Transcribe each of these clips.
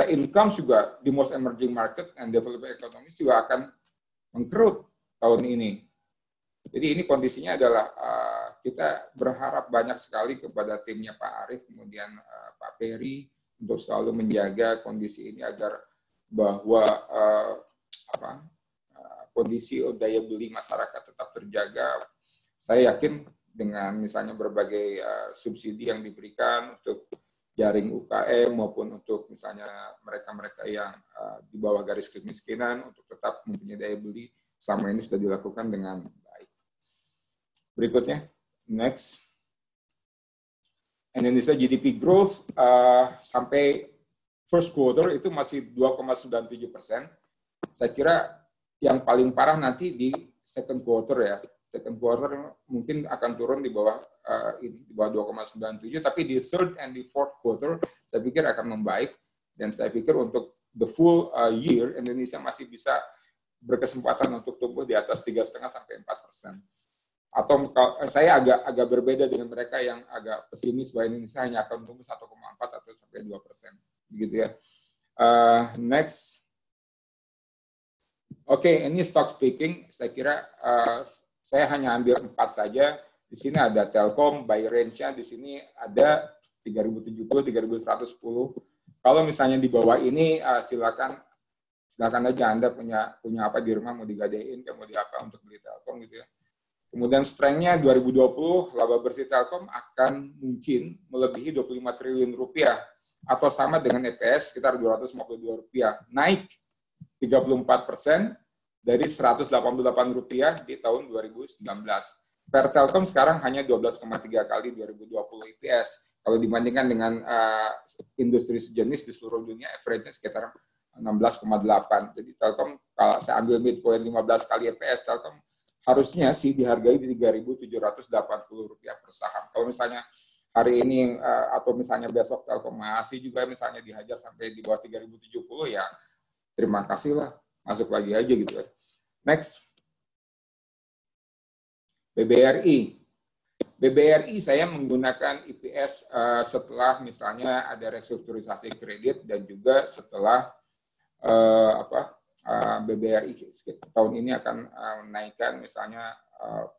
income juga di most emerging market and developing economies juga akan mengkerut tahun ini. Jadi ini kondisinya adalah kita berharap banyak sekali kepada timnya Pak Arief, kemudian Pak Peri untuk selalu menjaga kondisi ini agar bahwa kondisi daya beli masyarakat tetap terjaga. Saya yakin dengan misalnya berbagai subsidi yang diberikan untuk jaring UKM maupun untuk misalnya mereka-mereka yang di bawah garis kemiskinan untuk tetap mempunyai daya beli, selama ini sudah dilakukan dengan baik. Berikutnya, next. Indonesia GDP growth sampai first quarter itu masih 2,97%. Saya kira yang paling parah nanti di second quarter ya. Second quarter mungkin akan turun di bawah 2,97, tapi di third and di fourth quarter saya pikir akan membaik, dan saya pikir untuk the full year Indonesia masih bisa berkesempatan untuk tumbuh di atas 3,5 sampai 4%. Atau saya agak berbeda dengan mereka yang agak pesimis bahwa Indonesia hanya akan tumbuh 1,4 atau sampai 2%, begitu ya. Next. Oke, ini stock picking. Saya kira saya hanya ambil 4 saja. Di sini ada Telkom, buy range-nya di sini ada 3070, 3110. Kalau misalnya di bawah ini silakan aja Anda punya apa di rumah, mau digadein, mau di apa untuk beli Telkom gitu ya. Kemudian strength-nya 2020 laba bersih Telkom akan mungkin melebihi 25 triliun rupiah atau sama dengan EPS sekitar 252 rupiah, naik 34% dari 188 rupiah di tahun 2019. Per Telkom sekarang hanya 12,3 kali 2020 EPS. Kalau dibandingkan dengan industri sejenis di seluruh dunia, average-nya sekitar 16,8. Jadi Telkom, kalau saya ambil midpoint 15 kali EPS, Telkom harusnya sih dihargai di 3.780 rupiah per saham. Kalau misalnya hari ini atau misalnya besok Telkom masih juga misalnya dihajar sampai di bawah 3.070, ya terima kasih lah, masuk lagi aja gitu kan. Next. BBRI. BBRI saya menggunakan EPS setelah misalnya ada restrukturisasi kredit dan juga setelah BBRI tahun ini akan menaikkan misalnya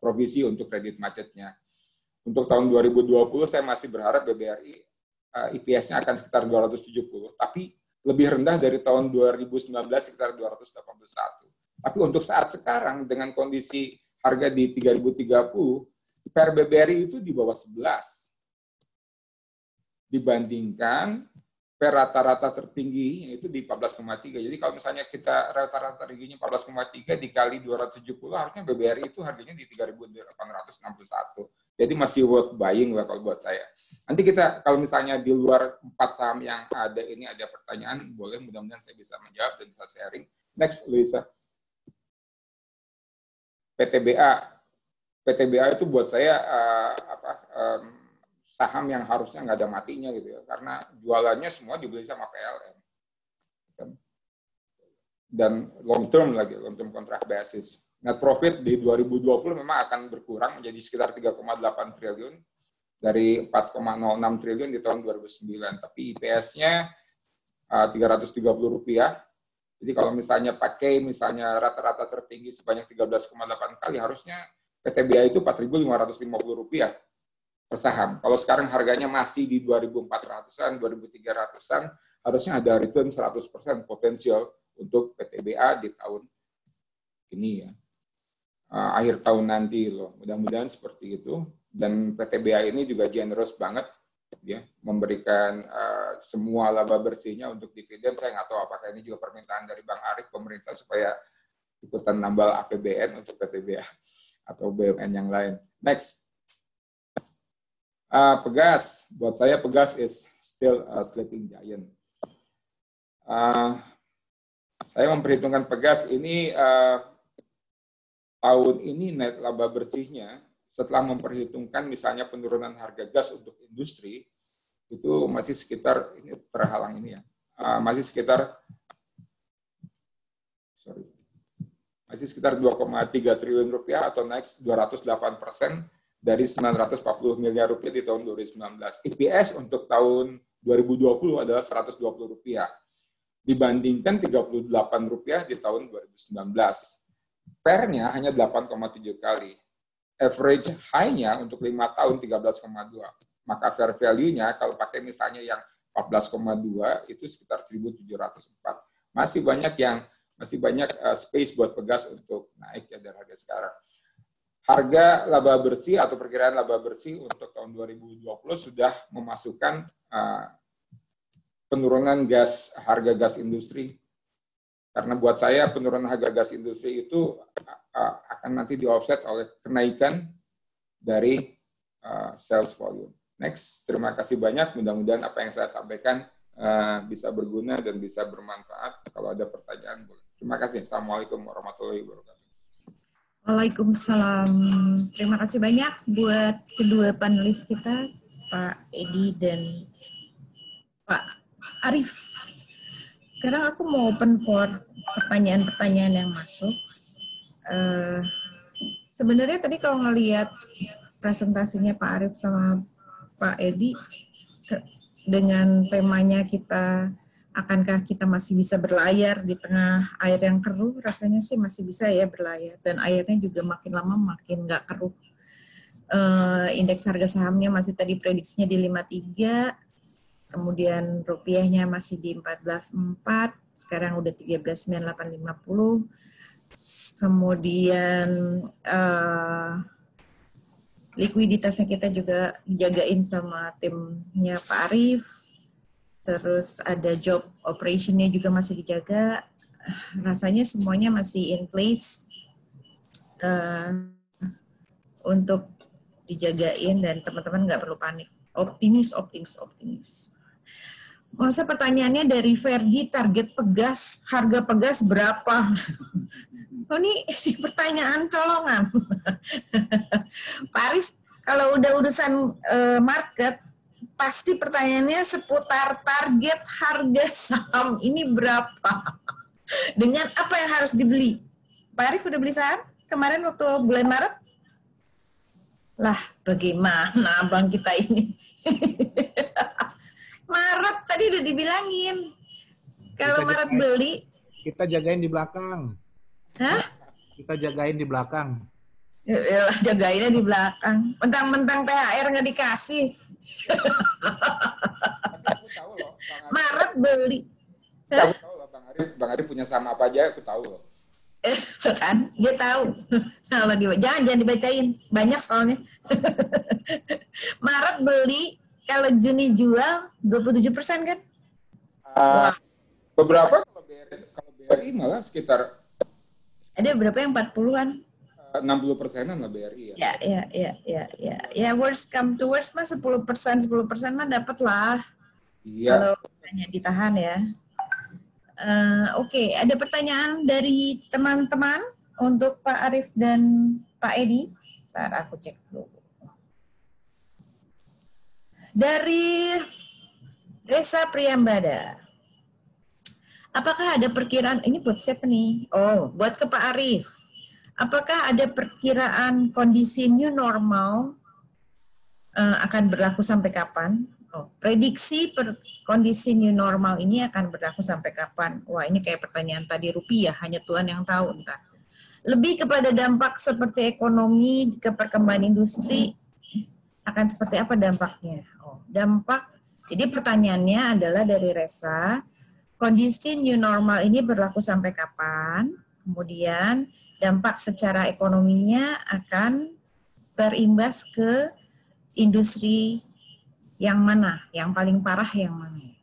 provisi untuk kredit macetnya. Untuk tahun 2020 saya masih berharap BBRI EPS-nya akan sekitar 270, tapi lebih rendah dari tahun 2019 sekitar 281. Tapi untuk saat sekarang dengan kondisi harga di 3.030, per BBRI itu di bawah 11. Dibandingkan per rata-rata tertinggi yaitu di 14,3. Jadi kalau misalnya kita rata-rata tertingginya 14,3 dikali 270, harusnya BBRI itu harganya di 3.861. Jadi masih worth buying lah kalau buat saya. Nanti kita kalau misalnya di luar 4 saham yang ada ini ada pertanyaan, boleh, mudah-mudahan saya bisa menjawab dan bisa sharing. Next, Luisa. PTBA itu buat saya saham yang harusnya nggak ada matinya gitu ya, karena jualannya semua dibeli sama PLN dan long term kontrak basis. Net profit di 2020 memang akan berkurang menjadi sekitar 3,8 triliun dari 4,06 triliun di tahun 2009, tapi IPS-nya 330 rupiah. Jadi kalau misalnya pakai misalnya rata-rata tertinggi sebanyak 13,8 kali, harusnya PTBA itu 4.550 rupiah per saham. Kalau sekarang harganya masih di 2.400-an, 2.300-an, harusnya ada return 100% potensial untuk PTBA di tahun ini ya. Akhir tahun nanti loh. Mudah-mudahan seperti itu. Dan PTBA ini juga generous banget ya, memberikan semua laba bersihnya untuk dividen. Saya nggak tahu apakah ini juga permintaan dari Bang Arief pemerintah supaya ikutan nambal APBN untuk PTBA atau BUMN yang lain. Next. Pegas, buat saya Pegas is still a sleeping giant. Saya memperhitungkan Pegas ini tahun ini net laba bersihnya setelah memperhitungkan misalnya penurunan harga gas untuk industri itu masih sekitar, ini terhalang ini ya, masih sekitar 2,3 triliun rupiah atau naik 208% dari 940 miliar rupiah di tahun 2019. EPS untuk tahun 2020 adalah 120 rupiah. dibandingkan Rp38 di tahun 2019. PER-nya hanya 8,7 kali. Average high-nya untuk 5 tahun 13,2. Maka fair value-nya kalau pakai misalnya yang 14,2 itu sekitar 1.704. Masih banyak space buat Pegas untuk naik ya dari harga sekarang. Harga laba bersih atau perkiraan laba bersih untuk tahun 2020 sudah memasukkan penurunan harga gas industri. Karena buat saya penurunan harga gas industri itu akan nanti di-offset oleh kenaikan dari sales volume. Next, terima kasih banyak. Mudah-mudahan apa yang saya sampaikan bisa berguna dan bisa bermanfaat. Kalau ada pertanyaan, boleh. Terima kasih. Assalamualaikum warahmatullahi wabarakatuh. Waalaikumsalam. Terima kasih banyak buat kedua panelis kita, Pak Edi dan Pak Arief. Sekarang aku mau open for pertanyaan-pertanyaan yang masuk. Sebenarnya tadi kalau ngelihat presentasinya Pak Arief sama Pak Edi, dengan temanya akankah kita masih bisa berlayar di tengah air yang keruh? Rasanya sih masih bisa ya berlayar. Dan airnya juga makin lama makin nggak keruh. Indeks harga sahamnya masih tadi prediksinya di 53, kemudian rupiahnya masih di 14.4, sekarang udah 13.9850. Kemudian likuiditasnya kita juga dijagain sama timnya Pak Arief. Terus ada job operation-nya juga masih dijaga. Rasanya semuanya masih in place untuk dijagain dan teman-teman nggak perlu panik. Optimis. Masa pertanyaannya dari Ferdi, target Pegas, harga Pegas berapa? Oh ini pertanyaan colongan. Pak Arief, kalau udah urusan market, pasti pertanyaannya seputar target harga saham ini berapa? Dengan apa yang harus dibeli? Pak Arief udah beli saham kemarin waktu bulan Maret? Lah, bagaimana abang kita ini? Maret tadi udah dibilangin. Kalau Maret beli, kita jagain di belakang. hah? Kita jagain di belakang. Ya, jagainnya di belakang. Mentang-mentang THR nggak dikasih. Maret beli. Aku tahu loh, Bang Arief punya saham apa aja, aku tahu loh. Kan, dia tahu. Kalau jangan dibacain, banyak soalnya. Maret beli, kalau Juni jual 27% kan? Beberapa kalau BRI malah sekitar ada beberapa yang 40-an. 60%-an lah BRI ya. Ya, worst come to worst mah 10% mah dapat lah. Iya. Kalau hanya ditahan ya. Oke, ada pertanyaan dari teman-teman untuk Pak Arief dan Pak Edi. Ntar aku cek dulu. Dari Reza Priyambada. Apakah ada perkiraan, ini buat siapa nih? Oh, buat ke Pak Arief. Apakah ada perkiraan kondisi new normal akan berlaku sampai kapan? Oh, prediksi kondisi new normal ini akan berlaku sampai kapan? Wah, ini kayak pertanyaan tadi rupiah, hanya Tuhan yang tahu entah. Lebih kepada dampak seperti ekonomi, ke perkembangan industri, akan seperti apa dampaknya? Oh, dampak, jadi pertanyaannya adalah dari Reza, kondisi new normal ini berlaku sampai kapan? Kemudian dampak secara ekonominya akan terimbas ke industri yang mana? Yang paling parah yang mana?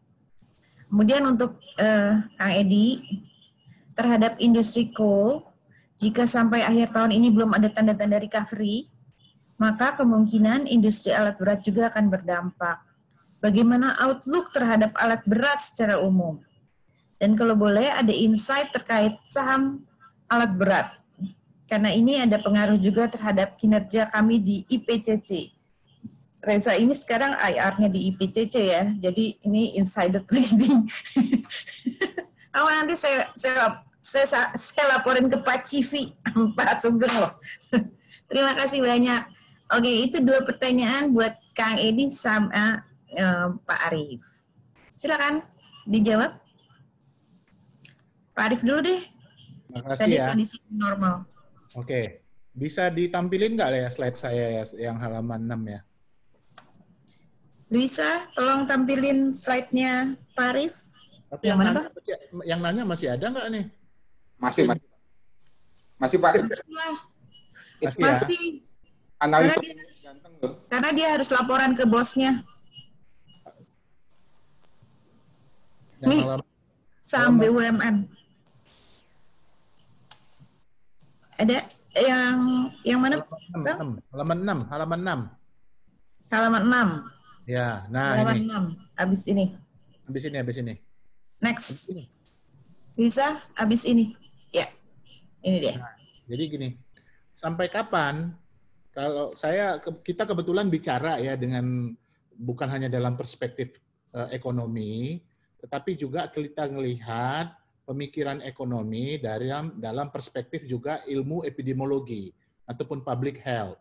Kemudian untuk Kang Edi, terhadap industri coal, jika sampai akhir tahun ini belum ada tanda-tanda recovery, maka kemungkinan industri alat berat juga akan berdampak. Bagaimana outlook terhadap alat berat secara umum? Dan kalau boleh ada insight terkait saham alat berat. Karena ini ada pengaruh juga terhadap kinerja kami di IPCC. Reza ini sekarang IR-nya di IPCC ya, jadi ini insider trading. Nanti saya laporin ke Pak Civi, Pak Sugeng loh. Terima kasih banyak. Oke, itu 2 pertanyaan buat Kang Edi sama Pak Arief. Silakan dijawab. Pak Arief dulu deh. Makasih Tadi ya. kondisi normal. Oke. Bisa ditampilin nggak ya slide saya ya, yang halaman 6 ya? Luisa, tolong tampilin slide-nya Pak Arief. Tapi Yang mana, Bang? yang nanya masih ada nggak nih? Masih Pak. Nah, Masih ya? masih. Analisa Karena dia, ganteng loh. karena dia harus laporan ke bosnya. Yang Nih, halaman, saham halaman- BUMN. Ada yang mana, Bang? halaman 6, halaman 6. Halaman 6. Ya, nah Halaman ini. 6. Habis ini. Habis ini. Next. Bisa habis ini. Ya. Ini dia. Jadi gini, sampai kapan kalau kita kebetulan bicara ya dengan bukan hanya dalam perspektif ekonomi, tetapi juga kita melihat pemikiran ekonomi dalam perspektif juga ilmu epidemiologi ataupun public health.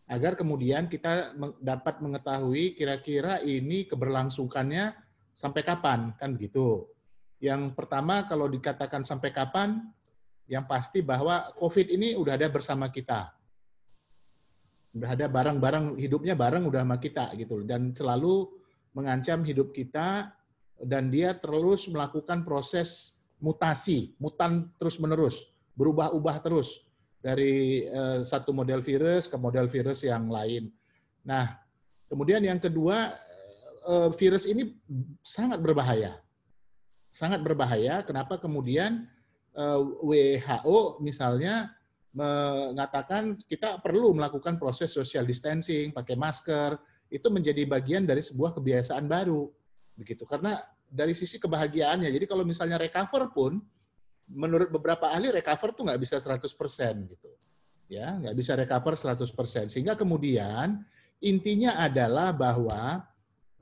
Agar kemudian kita dapat mengetahui kira-kira ini keberlangsungannya sampai kapan, kan gitu. Yang pertama kalau dikatakan sampai kapan, yang pasti bahwa COVID ini udah ada bersama kita. Udah ada barang-barang, hidupnya bareng udah sama kita gitu. Dan selalu mengancam hidup kita, dan dia terus melakukan proses mutasi, mutan terus-menerus, berubah-ubah terus dari satu model virus ke model virus yang lain. Nah, kemudian yang kedua, virus ini sangat berbahaya. Sangat berbahaya, kenapa kemudian WHO misalnya mengatakan kita perlu melakukan proses social distancing, pakai masker, itu menjadi bagian dari sebuah kebiasaan baru. Begitu. Karena dari sisi kebahagiaannya, jadi kalau misalnya recover pun, menurut beberapa ahli recover tuh nggak bisa 100% gitu. Ya, nggak bisa recover 100%. Sehingga kemudian intinya adalah bahwa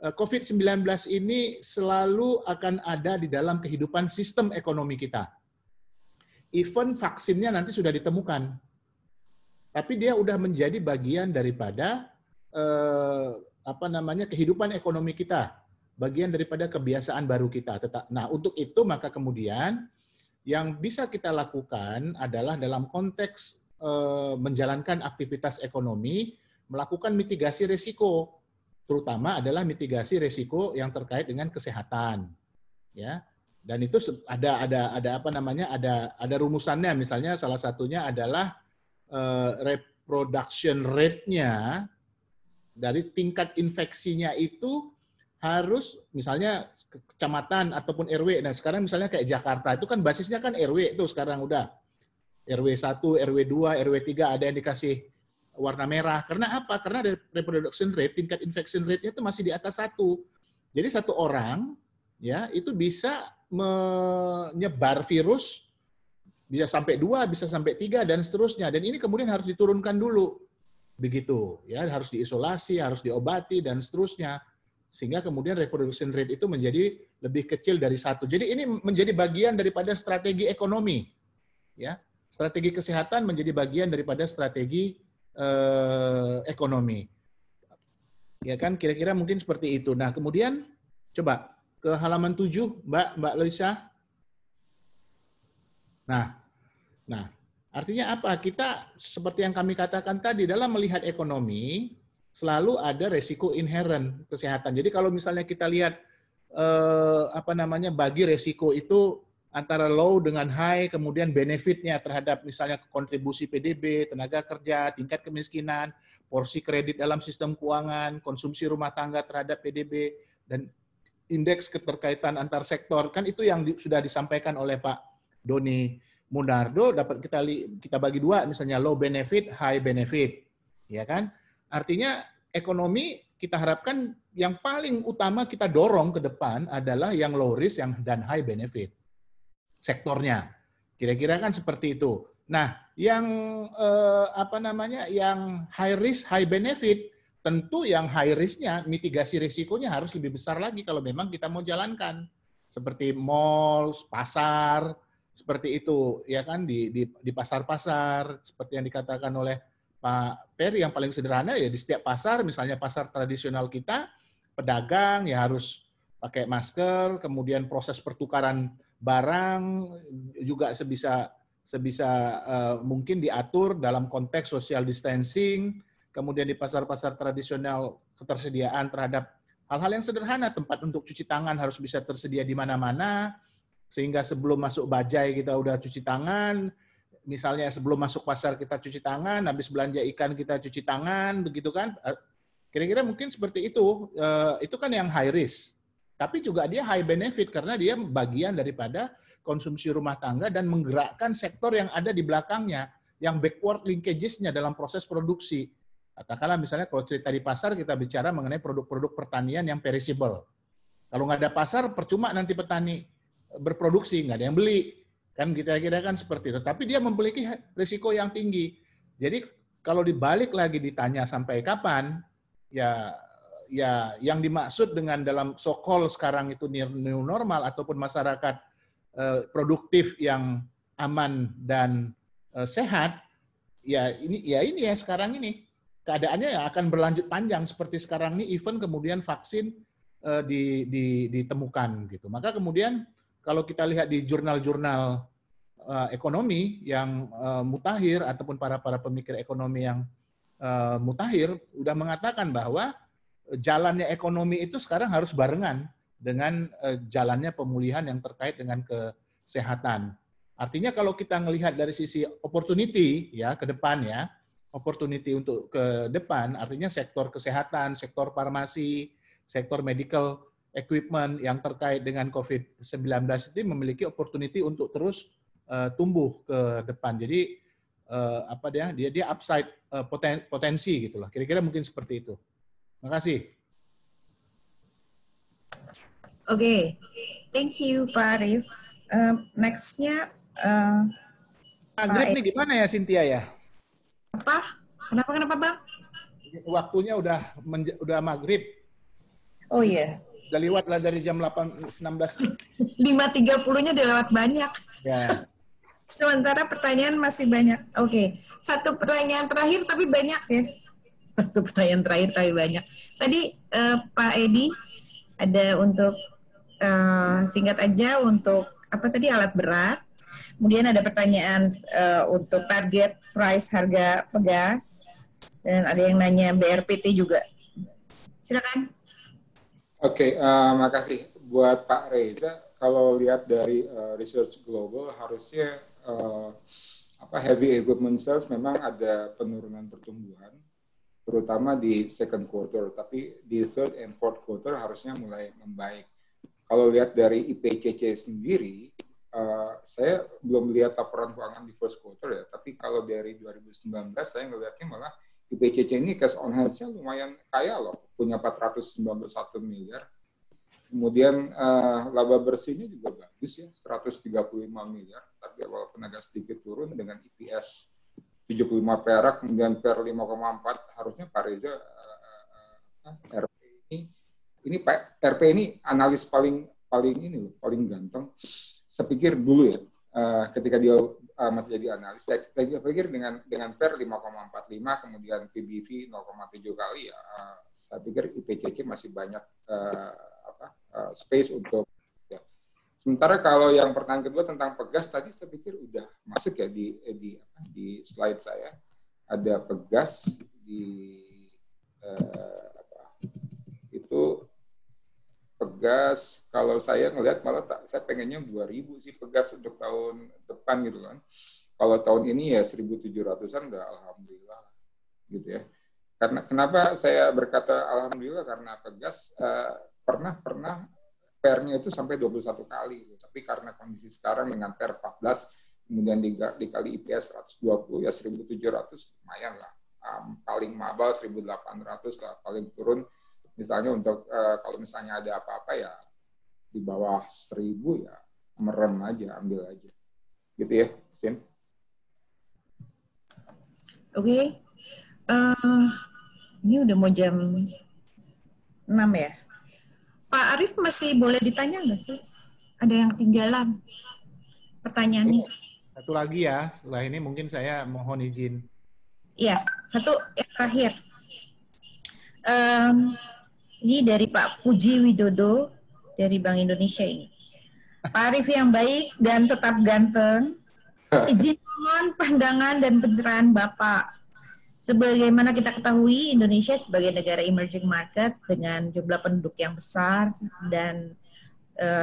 COVID-19 ini selalu akan ada di dalam kehidupan sistem ekonomi kita. Even vaksinnya nanti sudah ditemukan. Tapi dia udah menjadi bagian daripada kehidupan ekonomi kita, bagian daripada kebiasaan baru kita. Nah, untuk itu maka kemudian yang bisa kita lakukan adalah dalam konteks menjalankan aktivitas ekonomi, melakukan mitigasi risiko, terutama adalah mitigasi risiko yang terkait dengan kesehatan, ya. Dan itu ada rumusannya, misalnya salah satunya adalah reproduction rate-nya dari tingkat infeksinya itu harus misalnya kecamatan ataupun RW. Nah, sekarang misalnya kayak Jakarta itu kan basisnya kan RW itu sekarang udah. RW 1, RW 2, RW 3 ada yang dikasih warna merah. Karena apa? Karena reproduction rate, tingkat infection rate-nya itu masih di atas 1. Jadi satu orang ya itu bisa menyebar virus bisa sampai 2, bisa sampai 3 dan seterusnya. Dan ini kemudian harus diturunkan dulu. Begitu, ya, harus diisolasi, harus diobati dan seterusnya. Sehingga kemudian reproduction rate itu menjadi lebih kecil dari 1. Jadi ini menjadi bagian daripada strategi ekonomi. Ya, strategi kesehatan menjadi bagian daripada strategi ekonomi. Ya kan, kira-kira mungkin seperti itu. Nah, kemudian coba ke halaman 7, Mbak Luisa. Nah, artinya apa? Kita seperti yang kami katakan tadi, dalam melihat ekonomi selalu ada resiko inherent kesehatan. Jadi kalau misalnya kita lihat bagi resiko itu antara low dengan high, kemudian benefitnya terhadap misalnya kontribusi PDB, tenaga kerja, tingkat kemiskinan, porsi kredit dalam sistem keuangan, konsumsi rumah tangga terhadap PDB, dan indeks keterkaitan antar sektor, kan itu yang sudah disampaikan oleh Pak Doni Munardo. Dapat kita bagi dua, misalnya low benefit, high benefit, ya kan? Artinya ekonomi kita harapkan yang paling utama kita dorong ke depan adalah yang low risk dan high benefit sektornya. Kira-kira kan seperti itu. Nah, yang yang high risk, high benefit, tentu yang high risk-nya, mitigasi risikonya harus lebih besar lagi kalau memang kita mau jalankan. Seperti mall, pasar, seperti itu, ya kan, di pasar-pasar, seperti yang dikatakan oleh Pak Peri, yang paling sederhana ya di setiap pasar, misalnya pasar tradisional kita, pedagang ya harus pakai masker, kemudian proses pertukaran barang juga sebisa mungkin diatur dalam konteks social distancing, kemudian di pasar-pasar tradisional ketersediaan terhadap hal-hal yang sederhana, tempat untuk cuci tangan harus bisa tersedia di mana-mana, sehingga sebelum masuk bajai kita udah cuci tangan, misalnya sebelum masuk pasar kita cuci tangan, habis belanja ikan kita cuci tangan, begitu kan? Kira-kira mungkin seperti itu. Itu kan yang high risk. Tapi juga dia high benefit karena dia bagian daripada konsumsi rumah tangga dan menggerakkan sektor yang ada di belakangnya, yang backward linkages-nya dalam proses produksi. Katakanlah misalnya kalau cerita di pasar kita bicara mengenai produk-produk pertanian yang perishable. Kalau nggak ada pasar, percuma nanti petani berproduksi, nggak ada yang beli. Kan kira-kira kan seperti itu. Tapi dia memiliki risiko yang tinggi. Jadi kalau dibalik lagi ditanya sampai kapan, ya yang dimaksud dengan dalam so-called sekarang itu new normal ataupun masyarakat produktif yang aman dan sehat, ya ini sekarang ini keadaannya yang akan berlanjut panjang seperti sekarang ini, even kemudian vaksin ditemukan gitu. Maka kemudian kalau kita lihat di jurnal-jurnal ekonomi yang mutakhir ataupun para pemikir ekonomi yang mutakhir udah mengatakan bahwa jalannya ekonomi itu sekarang harus barengan dengan jalannya pemulihan yang terkait dengan kesehatan. Artinya kalau kita melihat dari sisi opportunity ya ke depan ya, opportunity untuk ke depan artinya sektor kesehatan, sektor farmasi, sektor medical equipment yang terkait dengan COVID-19 itu memiliki opportunity untuk terus tumbuh ke depan. Jadi dia upside potensi gitulah. Kira-kira mungkin seperti itu. Terima kasih. Oke, thank you Pak Arief. Next-nya Maghrib nih gimana ya Cynthia ya? apa? Kenapa Bang? Waktunya udah maghrib. Oh iya. Udah lewat lah dari jam 8.16. 5.30-nya udah lewat banyak. Ya. Sementara pertanyaan masih banyak. Oke, satu pertanyaan terakhir tapi banyak ya. Satu pertanyaan terakhir tapi banyak. Tadi Pak Edi ada untuk singkat aja untuk apa tadi alat berat. Kemudian ada pertanyaan untuk target price harga pegas dan ada yang nanya BRPT juga. Silakan. Oke, makasih buat Pak Reza. Kalau lihat dari Research Global harusnya heavy equipment sales memang ada penurunan pertumbuhan, terutama di second quarter, tapi di third and fourth quarter harusnya mulai membaik. Kalau lihat dari IPCC sendiri, saya belum lihat laporan keuangan di first quarter ya, tapi kalau dari 2019 saya ngelihatnya malah IPCC ini cash on hand-nya lumayan kaya loh, punya 491 miliar. Kemudian laba bersihnya juga bagus ya, 135 miliar, tapi walaupun agak sedikit turun dengan EPS 75 perak, kemudian per 5,4, harusnya Pak Reza RP ini Pak RP ini analis paling ganteng. Saya pikir dulu ya, ketika dia masih jadi analis, saya pikir dengan per 5,45 kemudian PBV 0,7 kali ya, saya pikir IPCC masih banyak space untuk ya. Sementara kalau yang pertanyaan kedua tentang pegas tadi saya pikir udah masuk ya di slide saya, ada pegas di itu pegas. Kalau saya ngelihat malah saya pengennya 2.000 sih pegas untuk tahun depan gitu kan. Kalau tahun ini ya 1.700-an udah alhamdulillah gitu ya. Karena kenapa saya berkata alhamdulillah, karena pegas pernah pernya itu sampai 21 kali gitu. Tapi karena kondisi sekarang dengan per 14 kemudian dikali IPS 120 ya 1.700 lumayan lah. Paling mabal 1.800 lah, paling turun misalnya untuk kalau misalnya ada apa-apa ya di bawah 1.000 ya merem aja, ambil aja. Gitu ya, Sin. Oke. Ini udah mau jam 6 ya. Pak Arief masih boleh ditanya nggak sih? Ada yang ketinggalan pertanyaannya. Satu lagi ya, setelah ini mungkin saya mohon izin. Iya, satu yang terakhir. Ini dari Pak Puji Widodo dari Bank Indonesia ini. Pak Arif yang baik dan tetap ganteng. Izin mohon pandangan dan pencerahan Bapak. Sebagaimana kita ketahui, Indonesia sebagai negara emerging market dengan jumlah penduduk yang besar dan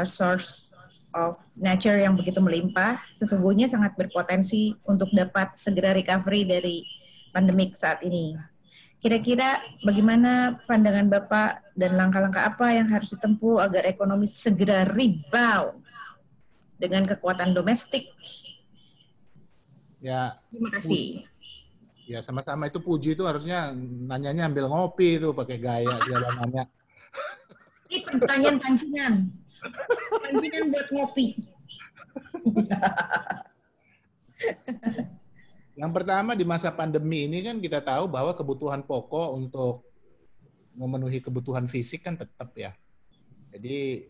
source of nature yang begitu melimpah, sesungguhnya sangat berpotensi untuk dapat segera recovery dari pandemik saat ini. Kira-kira bagaimana pandangan Bapak dan langkah-langkah apa yang harus ditempuh agar ekonomi segera rebound dengan kekuatan domestik? Ya, terima kasih. Ya sama-sama, itu Puji itu harusnya nanyanya ambil ngopi itu pakai gaya segala nanya. Ini pertanyaan pancingan. Pancingan buat ngopi. Yang pertama, di masa pandemi ini kan kita tahu bahwa kebutuhan pokok untuk memenuhi kebutuhan fisik kan tetap ya. Jadi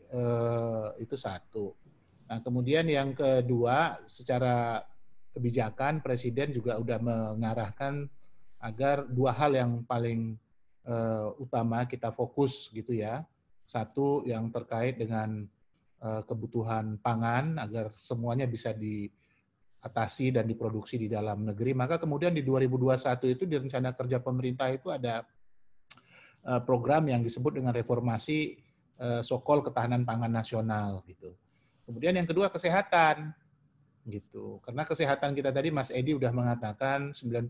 itu satu. Nah, kemudian yang kedua, secara kebijakan Presiden juga sudah mengarahkan agar dua hal yang paling utama kita fokus gitu ya. Satu yang terkait dengan kebutuhan pangan agar semuanya bisa diatasi dan diproduksi di dalam negeri. Maka kemudian di 2021 itu di rencana kerja pemerintah itu ada program yang disebut dengan reformasi Sokol Ketahanan Pangan Nasional gitu. Kemudian yang kedua kesehatan gitu. Karena kesehatan kita tadi Mas Edi udah mengatakan 90%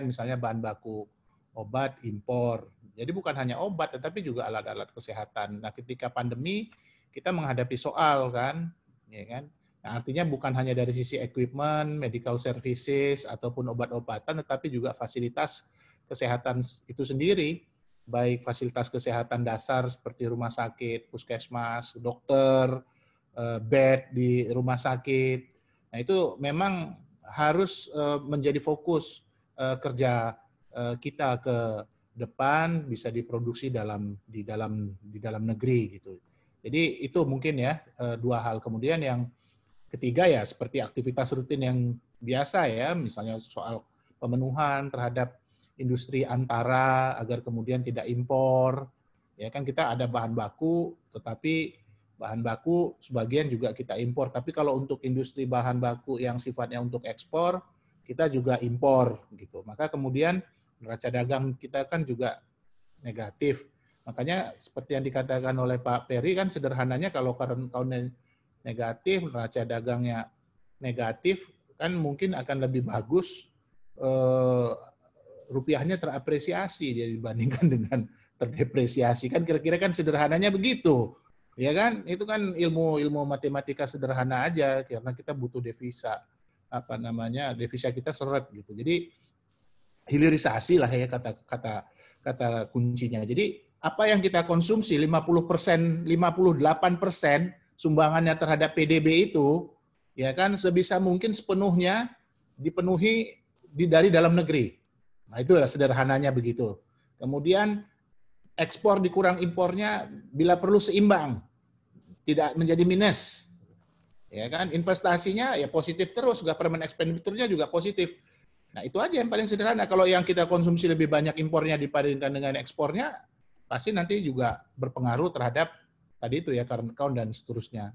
misalnya bahan baku obat impor. Jadi bukan hanya obat tetapi juga alat-alat kesehatan. Nah, ketika pandemi kita menghadapi soal kan, ya kan? Nah, artinya bukan hanya dari sisi equipment, medical services ataupun obat-obatan tetapi juga fasilitas kesehatan itu sendiri, baik fasilitas kesehatan dasar seperti rumah sakit, puskesmas, dokter, bed di rumah sakit. Nah, itu memang harus menjadi fokus kerja kita ke depan bisa diproduksi di dalam negeri gitu. Jadi itu mungkin ya dua hal. Kemudian yang ketiga ya seperti aktivitas rutin yang biasa ya, misalnya soal pemenuhan terhadap industri antara agar kemudian tidak impor. Ya kan kita ada bahan baku tetapi bahan baku sebagian juga kita impor, tapi kalau untuk industri bahan baku yang sifatnya untuk ekspor, kita juga impor gitu. Maka kemudian neraca dagang kita kan juga negatif. Makanya seperti yang dikatakan oleh Pak Peri kan sederhananya kalau current account negatif, neraca dagangnya negatif, kan mungkin akan lebih bagus rupiahnya terapresiasi dibandingkan dengan terdepresiasi. Kan kira-kira kan sederhananya begitu. Ya kan, itu kan ilmu matematika sederhana aja karena kita butuh devisa. Devisa kita seret gitu. Jadi hilirisasi lah ya kata kuncinya. Jadi apa yang kita konsumsi 50%, 58% sumbangannya terhadap PDB itu ya kan sebisa mungkin sepenuhnya dipenuhi dari dalam negeri. Nah, itulah sederhananya begitu. Kemudian ekspor dikurang impornya bila perlu seimbang, tidak menjadi minus. Ya kan, investasinya ya positif terus, government expenditure-nya juga positif. Nah, itu aja yang paling sederhana. Kalau yang kita konsumsi lebih banyak impornya dibandingkan dengan ekspornya, pasti nanti juga berpengaruh terhadap tadi itu ya current account dan seterusnya.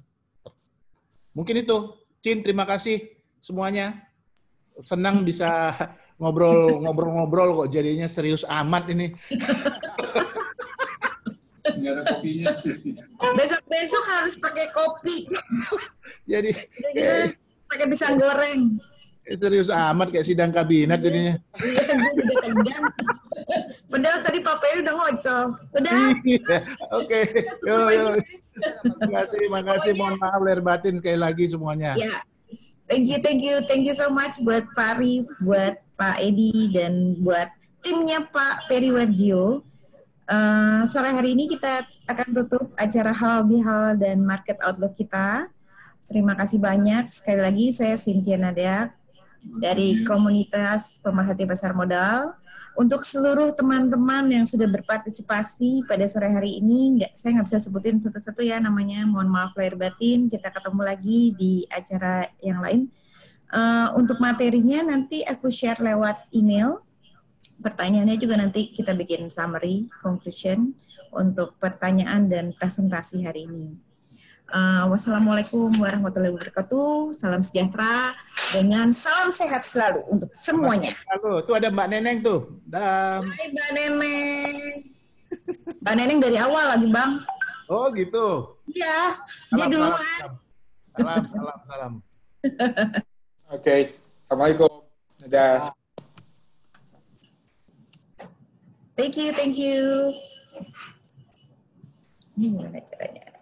Mungkin itu. Cin, terima kasih semuanya. Senang bisa ngobrol-ngobrol kok jadinya serius amat ini. Nggak ada kopinya sih. Besok-besok harus pakai kopi. Jadi pakai pisang goreng. Serius amat kayak sidang kabinet jadinya. Iya, gue udah tegang. Padahal tadi Pak Peri udah ngocok. Udah. Oke. Yo. Terima kasih. Mohon maaf lahir batin sekali lagi semuanya. Ya. Thank you so much buat Pak Arif, buat Pak Edi, dan buat timnya Pak Peri Warjio. Sore hari ini kita akan tutup acara Halal Bihalal dan Market Outlook kita. Terima kasih banyak. Sekali lagi saya Cynthia Nadia dari komunitas pemerhati pasar modal. Untuk seluruh teman-teman yang sudah berpartisipasi pada sore hari ini, saya nggak bisa sebutin satu-satu ya namanya, mohon maaf lahir batin. Kita ketemu lagi di acara yang lain. Untuk materinya nanti aku share lewat email. Pertanyaannya juga nanti kita bikin summary, conclusion untuk pertanyaan dan presentasi hari ini. Wassalamualaikum warahmatullahi wabarakatuh. Salam sejahtera dengan salam sehat selalu untuk semuanya. Halo, tuh ada Mbak Neneng tuh. Hai Mbak Neneng. Mbak Neneng dari awal lagi Bang. Oh gitu. Iya, dia duluan. Salam. Oke, Assalamualaikum. Dadah. Thank you. Ini gimana caranya?